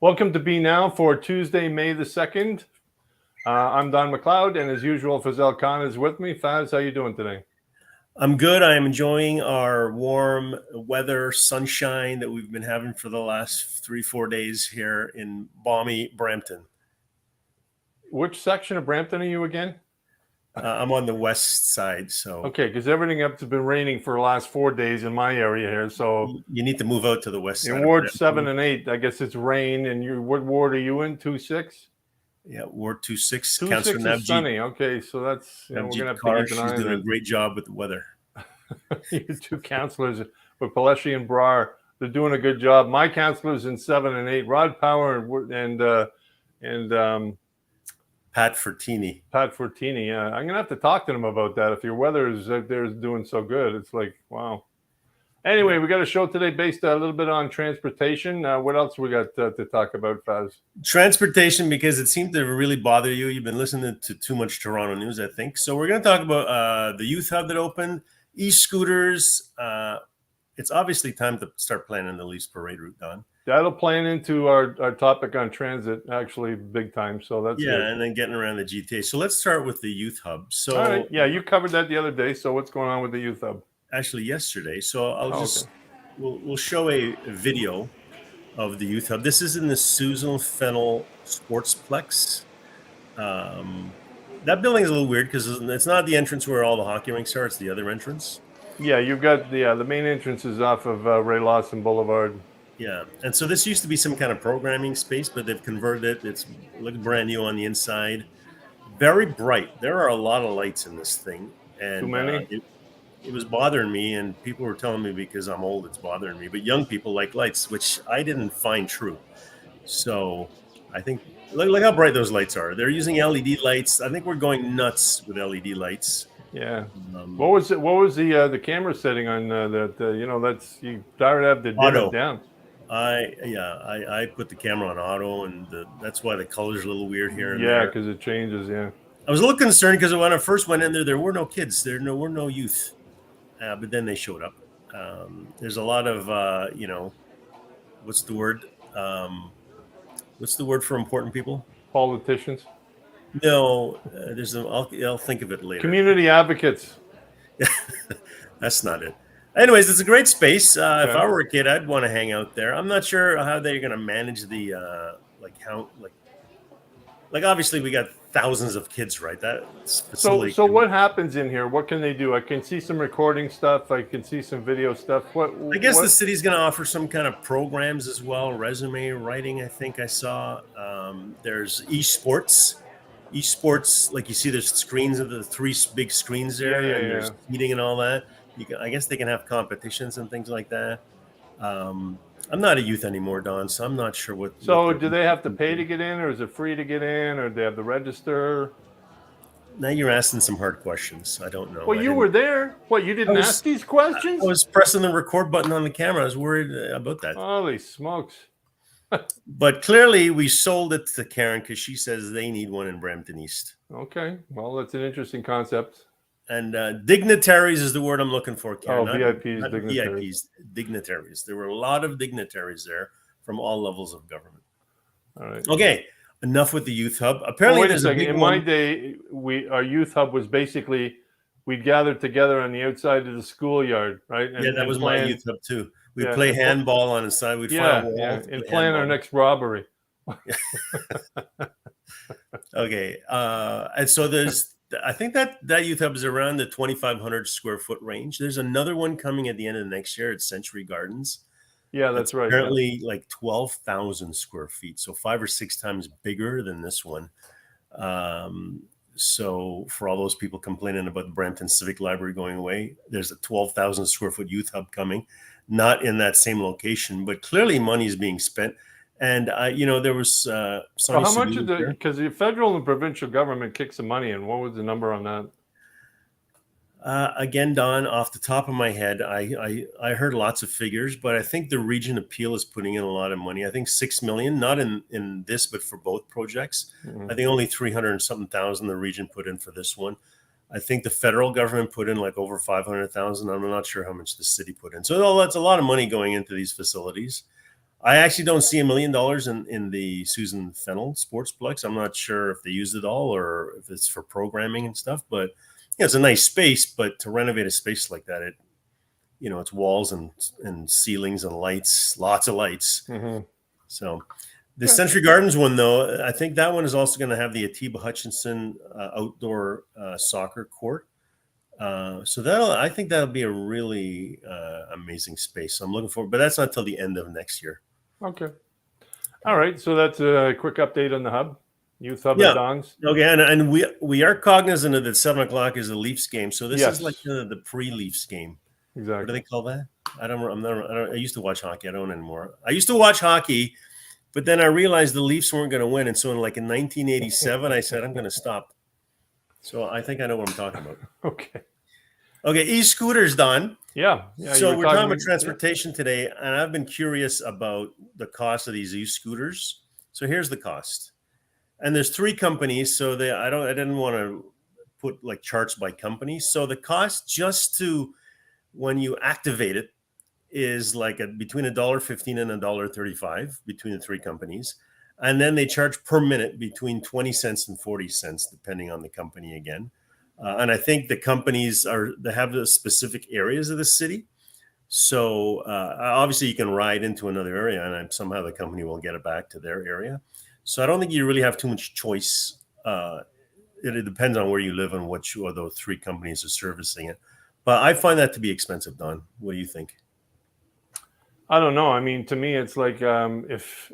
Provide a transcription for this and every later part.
Welcome to Be Now for Tuesday, May the 2nd. I'm Don McLeod, and as usual, Fazal Khan is with me. Faz, how you doing today? I'm good. I'm enjoying our warm weather, sunshine that we've been having for the last 3-4 days here in balmy Brampton. Which section of Brampton are you again? I'm on the west side, so okay, because everything up has been raining for the last 4 days in my area here. So you need to move out to the west side. In Ward 7 and 8, I guess it's rain. And what ward are you in? 2-6? Yeah, Ward 2-6. 2-6 is sunny. Okay, so that's we're gonna have to keep an eye on She's doing a great job with the weather. You two counselors with Paleshi and Brar, they're doing a good job. My counselors in 7 and 8, Rod Power and Pat Fortini. Yeah, I'm gonna have to talk to them about that. If your weather is out there is doing so good, it's like wow. Anyway, we got a show today based a little bit on transportation. What else we got to talk about, Faz? Transportation, because it seemed to really bother you. You've been listening to too much Toronto news, I think. So we're going to talk about the youth hub that opened, e-scooters. It's obviously time to start planning the Leafs parade route, Don. That'll play into our topic on transit, actually, big time. So that's good. And then getting around the GTA. So let's start with the youth hub. So all right. Yeah, you covered that the other day. So what's going on with the youth hub? Actually yesterday. So we'll show a video of the youth hub. This is in the Susan Fennell Sportsplex. That building is a little weird because it's not the entrance where all the hockey rinks are. It's the other entrance. Yeah, you've got the main entrance is off of Ray Lawson Boulevard. Yeah, and so this used to be some kind of programming space, but they've converted it. It's looking brand new on the inside. Very bright. There are a lot of lights in this thing. And too many? It was bothering me, and people were telling me because I'm old, it's bothering me. But young people like lights, which I didn't find true. So I think, look how bright those lights are. They're using LED lights. I think we're going nuts with LED lights. Yeah. What was it? What was the camera setting on that? That's you gotta have to dim it down. I put the camera on auto, and that's why the color's a little weird here. Yeah, because it changes. Yeah. I was a little concerned because when I first went in there were no kids. There were no youth. But then they showed up. There's a lot of, what's the word? What's the word for important people? Politicians. No, I'll think of it later. Community advocates. That's not it. Anyways, it's a great space. If I were a kid, I'd want to hang out there. I'm not sure how they're going to manage the obviously we got thousands of kids, right? So what happens in here? What can they do? I can see some recording stuff. I can see some video stuff. I guess the city's going to offer some kind of programs as well. Resume writing, I think I saw. There's esports, like you see there's screens of the 3 big screens there. And there's heating and all that. I guess they can have competitions and things like that. I'm not a youth anymore, Don, so I'm not sure what. So do they have to pay to get in, or is it free to get in, or do they have to register? Now you're asking some hard questions. I don't know. Well, you were there. What, you didn't ask these questions? I was pressing the record button on the camera. I was worried about that. Holy smokes. But clearly we sold it to Karen because she says they need one in Brampton East. Okay. Well, that's an interesting concept. And dignitaries is the word I'm looking for, Karen. VIPs, dignitaries. Dignitaries. There were a lot of dignitaries there from all levels of government. All right. Okay, enough with the youth hub. Apparently, wait a second. In my day, our youth hub was basically we'd gather together on the outside of the schoolyard, right? And that was my youth hub too. We'd play handball on the side. We'd fire walls and plan our next robbery. Okay, and so there's. I think that youth hub is around the 2,500 square foot range. There's another one coming at the end of the next year at Century Gardens. Yeah, that's right. Apparently like 12,000 square feet. So 5 or 6 times bigger than this one. So for all those people complaining about the Brampton Civic Library going away, there's a 12,000 square foot youth hub coming, not in that same location, but clearly money is being spent. And, there was so how much of because the federal and provincial government kicked some money in. What was the number on that? Again, Don, off the top of my head, I heard lots of figures, but I think the Region Appeal is putting in a lot of money. I think $6 million, not in this, but for both projects. Mm-hmm. I think only 300 and something thousand the region put in for this one. I think the federal government put in like over 500,000. I'm not sure how much the city put in. So that's a lot of money going into these facilities. I actually don't see $1 million in the Susan Fennell Sportsplex. I'm not sure if they used it all or if it's for programming and stuff, but it's a nice space. But to renovate a space like that, it's walls and ceilings and lights, lots of lights. Mm-hmm. So the Century Gardens one, though, I think that one is also going to have the Atiba Hutchinson outdoor soccer court. So I think that'll be a really amazing space. So I'm looking forward, but that's not till the end of next year. Okay. All right. So that's a quick update on the hub, youth hub at Don's. Okay, and we are cognizant of that 7:00 is the Leafs game. So this is like the pre-Leafs game. Exactly. What do they call that? I used to watch hockey. I don't anymore. I used to watch hockey, but then I realized the Leafs weren't going to win, and so in 1987, I said I'm going to stop. So I think I know what I'm talking about. Okay, e-scooters, Don. Yeah. So we're talking about transportation today, and I've been curious about the cost of these e-scooters. So here's the cost, and there's 3 companies. So I didn't want to put like charts by company. So the cost just to when you activate it is like between $1.15 and $1.35 between the 3 companies, and then they charge per minute between 20 cents and 40 cents, depending on the company again. And I think the companies they have the specific areas of the city. So obviously you can ride into another area and somehow the company will get it back to their area. So I don't think you really have too much choice. It depends on where you live and what those 3 companies are servicing it. But I find that to be expensive, Don. What do you think? I don't know. I mean, to me, it's like if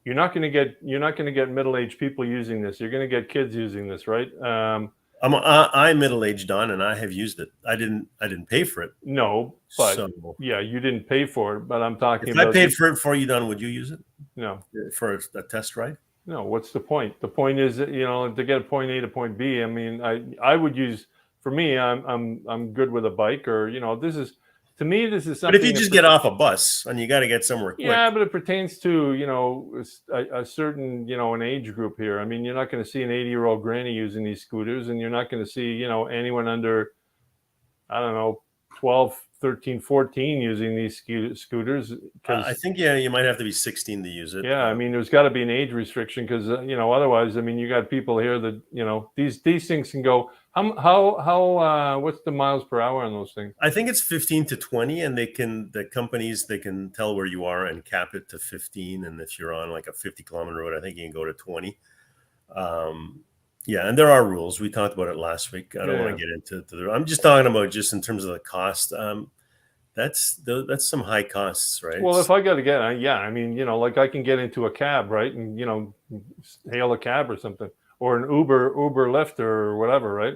you're not going to get middle-aged people using this. You're going to get kids using this, right? I'm middle-aged, Don, and I have used it. I didn't pay for it. No, but yeah, you didn't pay for it. But I'm talking about. If I paid for it for you, Don, would you use it? No. For a test ride? No. What's the point? The point is, to get point A to point B. I mean, I would use. For me, I'm good with a bike, or this is. To me, this is something. But if you just get off a bus and you got to get somewhere quick. Yeah, but it pertains to, a certain, an age group here. I mean, you're not going to see an 80-year-old granny using these scooters, and you're not going to see, anyone under, I don't know, 12, 13, 14 using these scooters. I think, you might have to be 16 to use it. Yeah, I mean, there's got to be an age restriction because, otherwise, I mean, you got people here that, these things can go. How what's the miles per hour on those things? I think it's 15 to 20, and the companies can tell where you are and cap it to 15. And if you're on like a 50-kilometer road, I think you can go to 20. Yeah, and there are rules. We talked about it last week. I don't want to get into I'm just talking about just in terms of the cost. That's some high costs, right? Well, if I got to get, I mean, like I can get into a cab, right, and hail a cab or something. Or an Uber Lyft or whatever, right?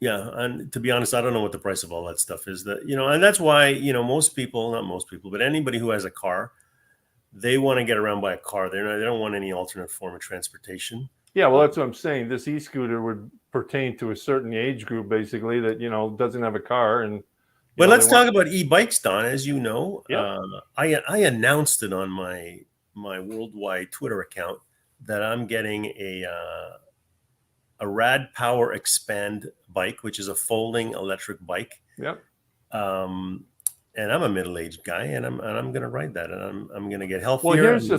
Yeah, and to be honest, I don't know what the price of all that stuff is. And that's why most people, not most people, but anybody who has a car, they want to get around by a car. They don't want any alternate form of transportation. Yeah, well, that's what I'm saying. This e-scooter would pertain to a certain age group, basically, that doesn't have a car. And but let's talk about e-bikes, Don. As you know, yeah. I announced it on my worldwide Twitter account that I'm getting a Rad Power Expand bike, which is a folding electric bike. Yep. And I'm a middle-aged guy, and I'm going to ride that, and I'm going to get healthier. Well, here's the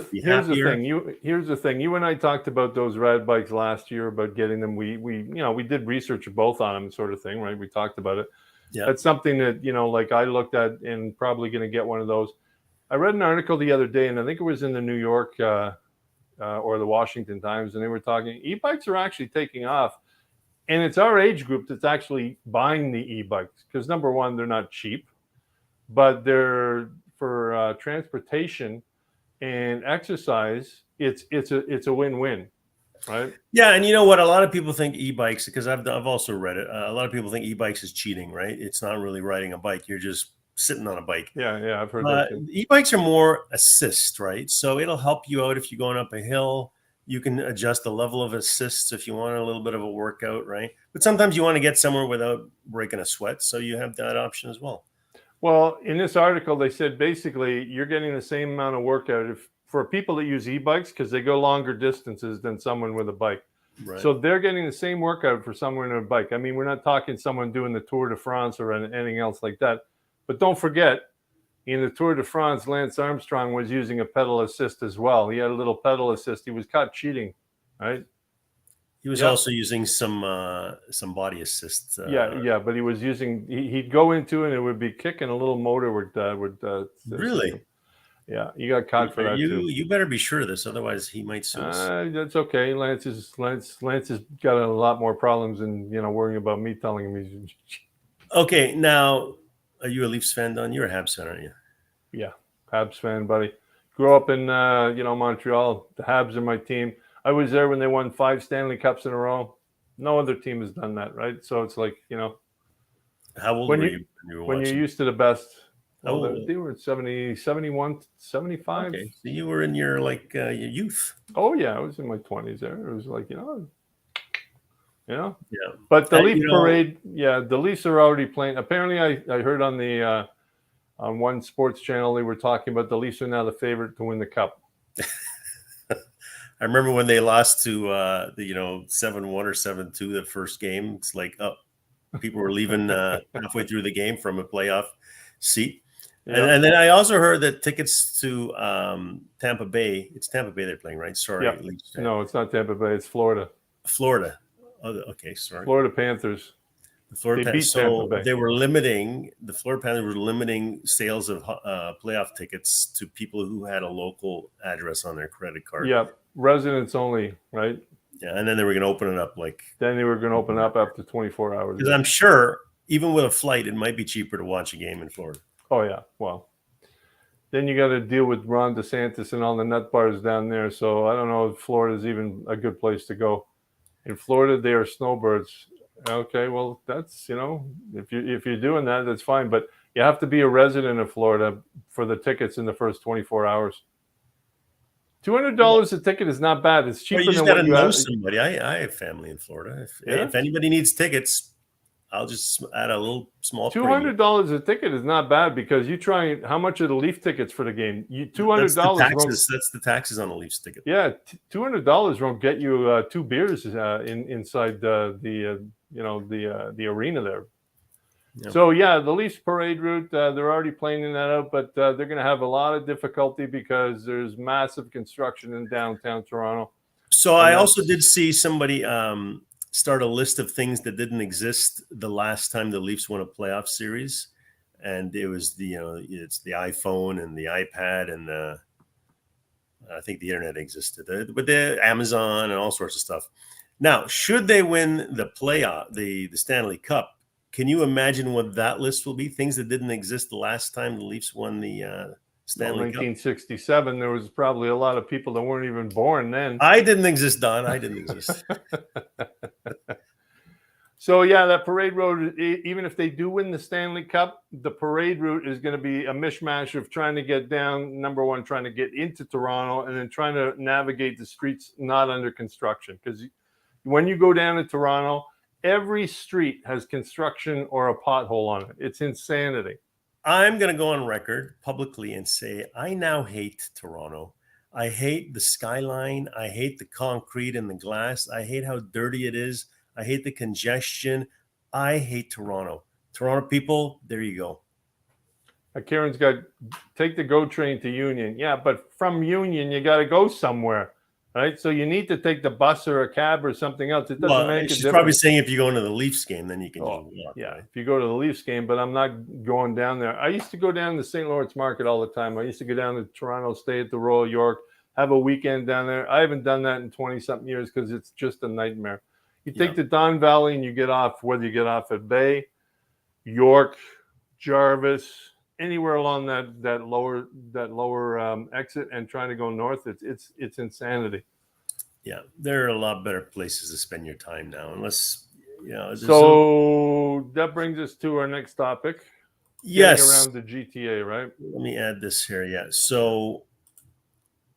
thing. You and I talked about those rad bikes last year about getting them. We did research both on them, sort of thing, right? We talked about it. Yeah. That's something that like I looked at and probably going to get one of those. I read an article the other day, and I think it was in the New York. Or the Washington Times, and they were talking e-bikes are actually taking off, and it's our age group that's actually buying the e-bikes because number one, they're not cheap, but they're for transportation and exercise. It's a win-win, right? Yeah, and you know what? A lot of people think e-bikes, because I've also read it. A lot of people think e-bikes is cheating, right? It's not really riding a bike; you're just sitting on a bike. Yeah, I've heard that too. E-bikes are more assist, right? So it'll help you out if you're going up a hill. You can adjust the level of assists if you want a little bit of a workout, right? But sometimes you want to get somewhere without breaking a sweat, so you have that option as well. Well, in this article, they said basically you're getting the same amount of workout for people that use e-bikes because they go longer distances than someone with a bike. Right. So they're getting the same workout for someone on a bike. I mean, we're not talking someone doing the Tour de France or anything else like that. But don't forget, In the Tour de France, Lance Armstrong was using a pedal assist as well. He had a little pedal assist. He was caught cheating, right? He was also using some body assist. Yeah, but he was using. He'd go into it, and it would be kicking. A little motor would really. Yeah, he got caught for that too. You better be sure of this, otherwise he might sue us. That's okay. Lance has got a lot more problems than worrying about me telling him he's. Okay, now are you a Leafs fan, Don? You're a Habs fan, aren't you? Yeah, Habs fan, buddy. Grew up in Montreal. The Habs are my team. I was there when they won 5 Stanley Cups in a row. No other team has done that, right? So it's like How old were you when you're used to the best? Oh, they were 70, 71, 75. Okay, so you were in your your youth. Oh yeah, I was in my 20s there. It was like Yeah. But the Leaf parade, the Leafs are already playing. Apparently, I heard on the on one sports channel they were talking about the Leafs are now the favorite to win the cup. I remember when they lost to 7-1 or 7-2 the first game. It's like, people were leaving halfway through the game from a playoff seat. Yeah. And then I also heard that tickets to Tampa Bay. It's Tampa Bay they're playing, right? Sorry. Yeah. No, it's not Tampa Bay. It's Florida. Florida. Oh, okay, sorry. Florida Panthers. The Florida Panthers. So they were limiting, the Florida Panthers were limiting sales of playoff tickets to people who had a local address on their credit card. Yeah, residents only, right? Yeah, and then they were going to open it up Then they were going to open up after 24 hours. Because I'm sure, even with a flight, it might be cheaper to watch a game in Florida. Oh, yeah. Well, then you got to deal with Ron DeSantis and all the nut bars down there. So I don't know if Florida is even a good place to go. In Florida, they are snowbirds. Okay, well, that's, if you're doing that, that's fine. But you have to be a resident of Florida for the tickets in the first 24 hours. $200 a ticket is not bad. It's cheaper than what you know somebody. I have family in Florida. If anybody needs tickets, I'll just add a little small. $200 a ticket is not bad because you try. How much are the Leaf tickets for the game? $200. That's the taxes on the Leafs ticket. Yeah, $200 won't get you 2 beers inside the arena there. Yeah. So the Leafs parade route, they're already planning that out, but they're going to have a lot of difficulty because there's massive construction in downtown Toronto. So I also did see somebody start a list of things that didn't exist the last time the Leafs won a playoff series, and it was it's the iPhone and the iPad and I think the internet existed, but the Amazon and all sorts of stuff. Now, should they win the playoff, the Stanley Cup, can you imagine what that list will be? Things that didn't exist the last time the Leafs won the Stanley Cup. 1967, there was probably a lot of people that weren't even born then. I didn't exist, Don. I didn't exist. So, that parade route, even if they do win the Stanley Cup, the parade route is going to be a mishmash of trying to get down, number one, trying to get into Toronto, and then trying to navigate the streets not under construction. Because when you go down to Toronto, every street has construction or a pothole on it. It's insanity. I'm going to go on record publicly and say I now hate Toronto. I hate the skyline. I hate the concrete and the glass. I hate how dirty it is. I hate the congestion. I hate Toronto. Toronto people, there you go. Karen's got, take the GO train to Union. Yeah, but from Union, you got to go somewhere. Right, so you need to take the bus or a cab or something else. It doesn't make a difference. She's probably saying if you go into the Leafs game, then you can. If you go to the Leafs game, but I'm not going down there. I used to go down to the St. Lawrence Market all the time. I used to go down to Toronto, stay at the Royal York, have a weekend down there. I haven't done that in 20-something years because it's just a nightmare. You take the Don Valley and you get off, whether you get off at Bay, York, Jarvis, anywhere along that lower exit and trying to go north, it's insanity. Yeah, there are a lot better places to spend your time now, unless So that brings us to our next topic. Yes, around the GTA, right? Let me add this here. Yeah, so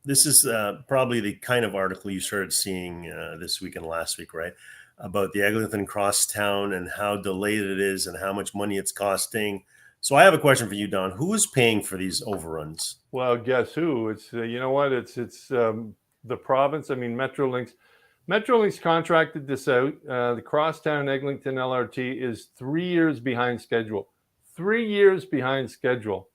this is probably the kind of article you started seeing this week and last week, right? About the Eglinton Crosstown and how delayed it is and how much money it's costing. So I have a question for you, Don. Who is paying for these overruns? Well, guess who? It's it's the province. I mean, Metrolinx contracted this out. The Crosstown Eglinton LRT is 3 years behind schedule. 3 years behind schedule.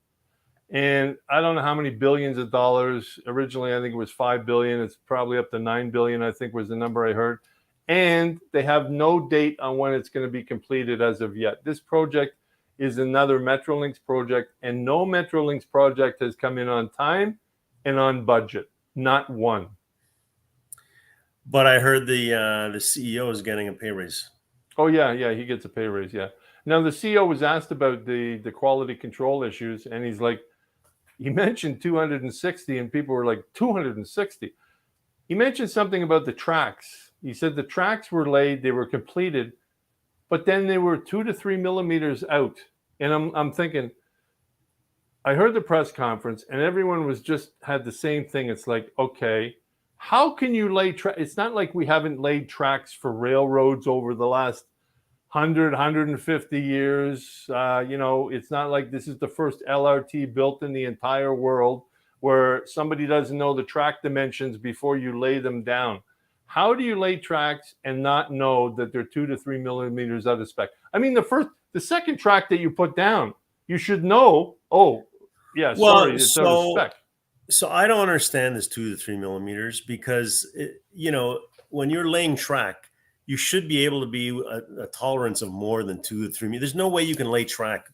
And I don't know how many billions of dollars. Originally, I think it was 5 billion. It's probably up to 9 billion, I think was the number I heard. And they have no date on when it's going to be completed as of yet. This project is another Metrolinx project, and no Metrolinx project has come in on time and on budget. Not one. But I heard the CEO is getting a pay raise. Oh yeah, he gets a pay raise. Yeah. Now the CEO was asked about the quality control issues, and he's like, he mentioned 260, and people were like, 260. He mentioned something about the tracks. He said the tracks were laid, they were completed, but then they were 2 to 3 millimeters out. And I'm thinking, I heard the press conference, and everyone was just had the same thing. It's like, okay, how can you lay track? It's not like we haven't laid tracks for railroads over the last 150 years. It's not like this is the first LRT built in the entire world where somebody doesn't know the track dimensions before you lay them down. How do you lay tracks and not know that they're 2 to 3 millimeters out of spec? I mean, the second track that you put down, you should know, oh, yeah, sorry, it's out of spec. So I don't understand this 2 to 3 millimeters because, when you're laying track, you should be able to be a tolerance of more than 2 to 3 meters. There's no way you can lay track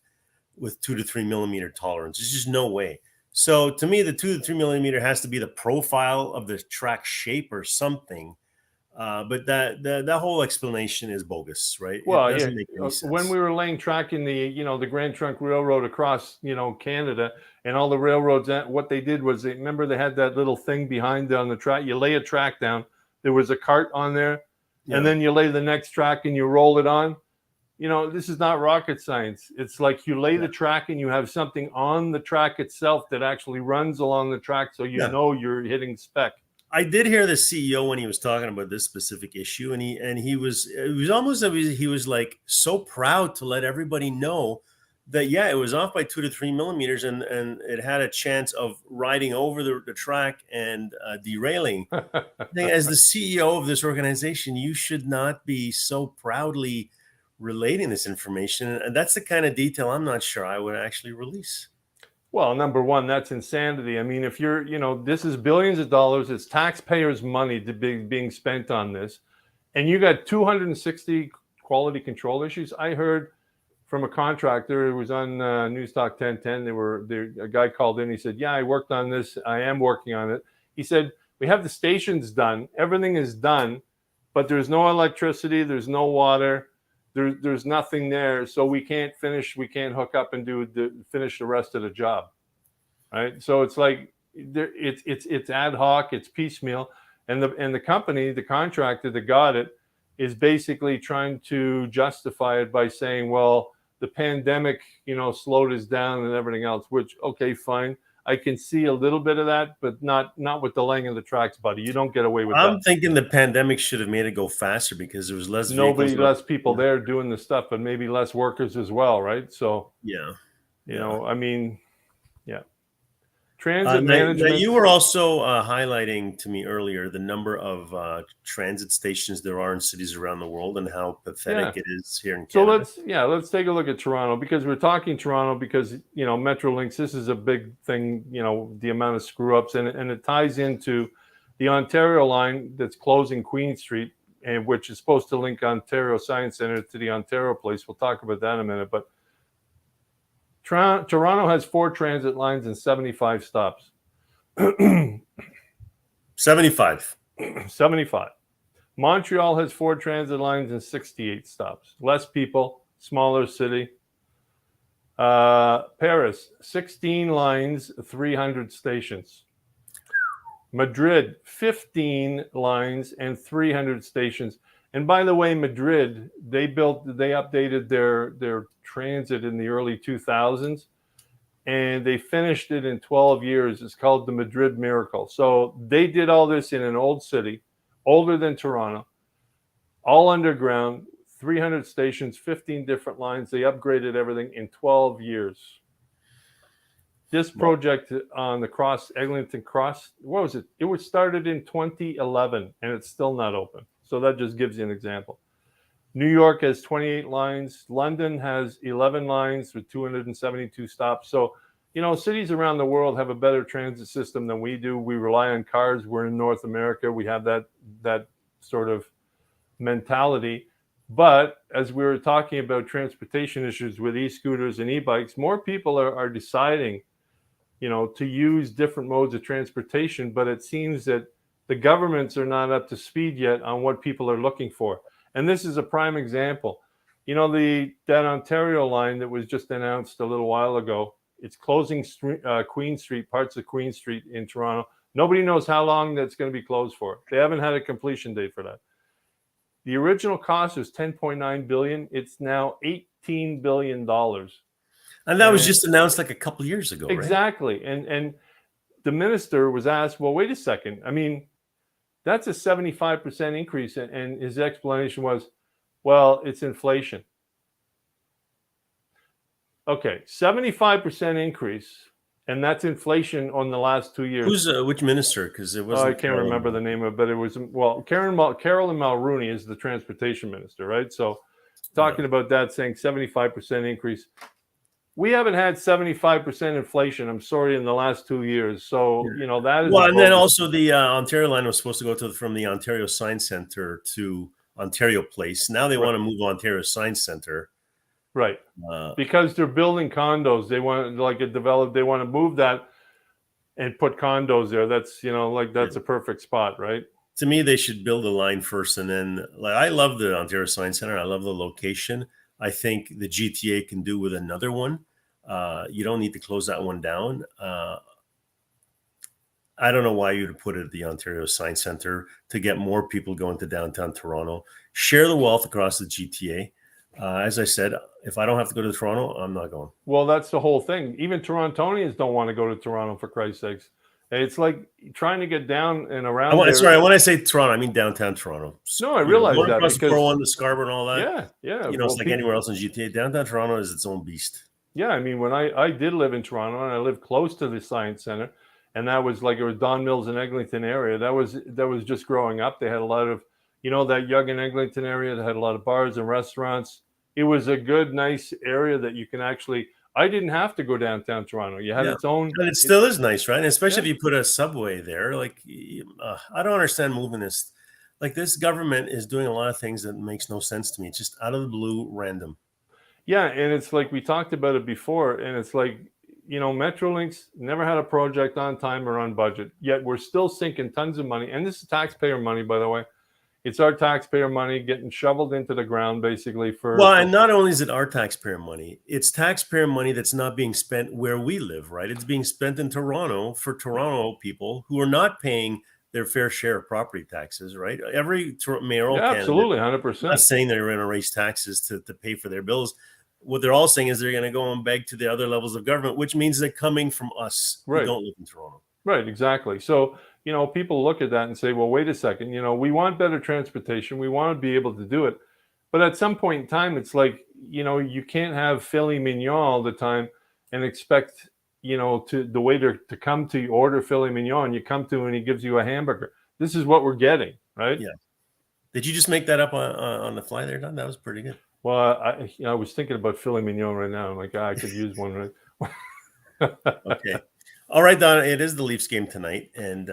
with 2 to 3 millimeter tolerance. There's just no way. So to me, the 2 to 3 millimeter has to be the profile of the track shape or something. But that whole explanation is bogus, right? Well, it doesn't make any sense. When we were laying track in the Grand Trunk Railroad across, Canada, and all the railroads, what they did was, remember they had that little thing behind on the track. You lay a track down, there was a cart on there, and then you lay the next track and you roll it on. This is not rocket science. It's like you lay the track and you have something on the track itself that actually runs along the track, so know you're hitting spec. I did hear the CEO when he was talking about this specific issue, and he was like so proud to let everybody know that it was off by 2 to 3 millimeters, and it had a chance of riding over the track and derailing. As the CEO of this organization, you should not be so proudly relating this information, and that's the kind of detail I'm not sure I would actually release. Well, number one, that's insanity. I mean, if you're, this is billions of dollars, it's taxpayers' money being spent on this, and you got 260 quality control issues. I heard from a contractor who was on News Talk 1010. A guy called in. He said, "Yeah, I worked on this. I am working on it." He said, "We have the stations done. Everything is done, but there's no electricity. There's no water. There's nothing there, so we can't finish. We can't hook up and finish the rest of the job, right?" So it's like it's ad hoc, it's piecemeal, and the company, the contractor that got it, is basically trying to justify it by saying, "Well, the pandemic, slowed us down and everything else." Which, okay, fine. I can see a little bit of that, but not with the laying of the tracks, buddy. You don't get away with that. I'm thinking the pandemic should have made it go faster because there was less people there doing the stuff, but maybe less workers as well, right? So I mean, transit management. Now you were also highlighting to me earlier the number of transit stations there are in cities around the world and how pathetic it is here in Canada. So let's take a look at Toronto, because we're talking Toronto because Metrolinx, this is a big thing, the amount of screw ups, and it ties into the Ontario line that's closing Queen Street, and which is supposed to link Ontario Science Center to the Ontario Place. We'll talk about that in a minute, but Toronto has 4 transit lines and 75 stops. 75. Montreal has 4 transit lines and 68 stops. Less people, smaller city. Paris, 16 lines, 300 stations. Madrid, 15 lines and 300 stations. And by the way, Madrid, they updated their transit in the early 2000s, and they finished it in 12 years. It's called the Madrid Miracle. So they did all this in an old city, older than Toronto, all underground, 300 stations, 15 different lines. They upgraded everything in 12 years. This project on the Eglinton Cross, what was it? It was started in 2011, and it's still not open. So that just gives you an example. New York has 28 lines. London has 11 lines with 272 stops. So cities around the world have a better transit system than we do. We rely on cars. We're in North America. We have that sort of mentality. But as we were talking about transportation issues with e-scooters and e-bikes, more people are deciding, to use different modes of transportation. But it seems that the governments are not up to speed yet on what people are looking for. And this is a prime example. That Ontario line that was just announced a little while ago, it's closing Queen Street, parts of Queen Street in Toronto. Nobody knows how long that's going to be closed for. They haven't had a completion date for that. The original cost was $10.9 billion. It's now $18 billion. And that was just announced like a couple of years ago, right? Exactly. And the minister was asked, well, wait a second. I mean, that's a 75% increase. And his explanation was, well, it's inflation. Okay, 75% increase, and that's inflation on the last 2 years. Who's which minister? Because it wasn't. I can't remember the name of it, but it was Carolyn Mulroney is the transportation minister, right? So, talking about that, saying 75% increase. We haven't had 75% inflation. I'm sorry, in the last 2 years. So that is and then also the Ontario line was supposed to go from the Ontario Science Centre to Ontario Place. Now they want to move Ontario Science Centre. Right, because they're building condos. They want They want to move that and put condos there. That's that's a perfect spot, right? To me, they should build a line first, and then I love the Ontario Science Centre. I love the location. I think the GTA can do with another one. You don't need to close that one down. I don't know why you'd put it at the Ontario Science Centre to get more people going to downtown Toronto. Share the wealth across the GTA. As I said, if I don't have to go to Toronto, I'm not going. Well, that's the whole thing. Even Torontonians don't want to go to Toronto, for Christ's sakes. It's like trying to get down and around. When I say Toronto, I mean downtown Toronto. No, I realize that. Across the 401, the Scarborough and all that. Yeah. It's like anywhere else in GTA. Downtown Toronto is its own beast. Yeah, I mean, when I did live in Toronto and I lived close to the Science Centre, and that was it was Don Mills and Eglinton area. That was just growing up. They had a lot of, that Yonge and Eglinton area that had a lot of bars and restaurants. It was a good, nice area that you can actually. I didn't have to go downtown Toronto. You had its own, and it still is nice, right? And especially if you put a subway there. I don't understand moving this. This government is doing a lot of things that makes no sense to me. It's just out of the blue, random. Yeah, and it's like we talked about it before, and it's like Metrolinx never had a project on time or on budget. Yet we're still sinking tons of money, and this is taxpayer money, by the way. It's our taxpayer money getting shoveled into the ground, basically. And not only is it our taxpayer money, it's taxpayer money that's not being spent where we live, right? It's being spent in Toronto for Toronto people who are not paying their fair share of property taxes, right? Every mayoral candidate, absolutely, 100%. Not saying they're going to raise taxes to pay for their bills. What they're all saying is they're going to go and beg to the other levels of government, which means they're coming from us who don't live in Toronto. Right, exactly. So, people look at that and say, well, wait a second, we want better transportation. We want to be able to do it. But at some point in time, it's like, you can't have filet mignon all the time and expect, the waiter to come to you, order filet mignon, and you come to him and he gives you a hamburger. This is what we're getting, right? Yeah. Did you just make that up on the fly there, Don? That was pretty good. Well, I was thinking about filet mignon right now. I'm like, I could use one, right? Okay. All right, Don, it is the Leafs game tonight. And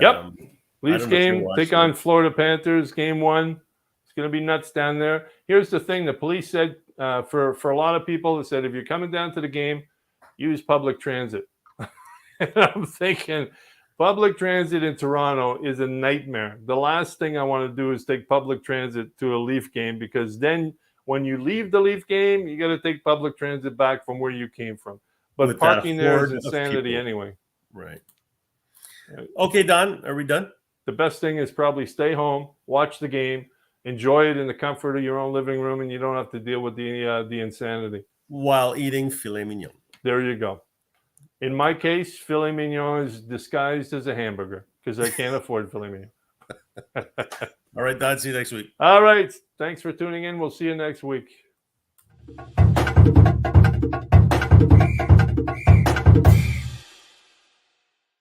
Leafs game, take on Florida Panthers, game 1. It's going to be nuts down there. Here's the thing. The police said for a lot of people, they said, if you're coming down to the game, use public transit. And I'm thinking, public transit in Toronto is a nightmare. The last thing I want to do is take public transit to a Leaf game, because then when you leave the Leaf game, you got to take public transit back from where you came from. But with parking there is insanity anyway. Right. Okay, Don, are we done? The best thing is probably stay home, watch the game, enjoy it in the comfort of your own living room, and you don't have to deal with the insanity. While eating filet mignon. There you go. In my case, filet mignon is disguised as a hamburger because I can't afford filet mignon. All right, Don, see you next week. All right. Thanks for tuning in. We'll see you next week.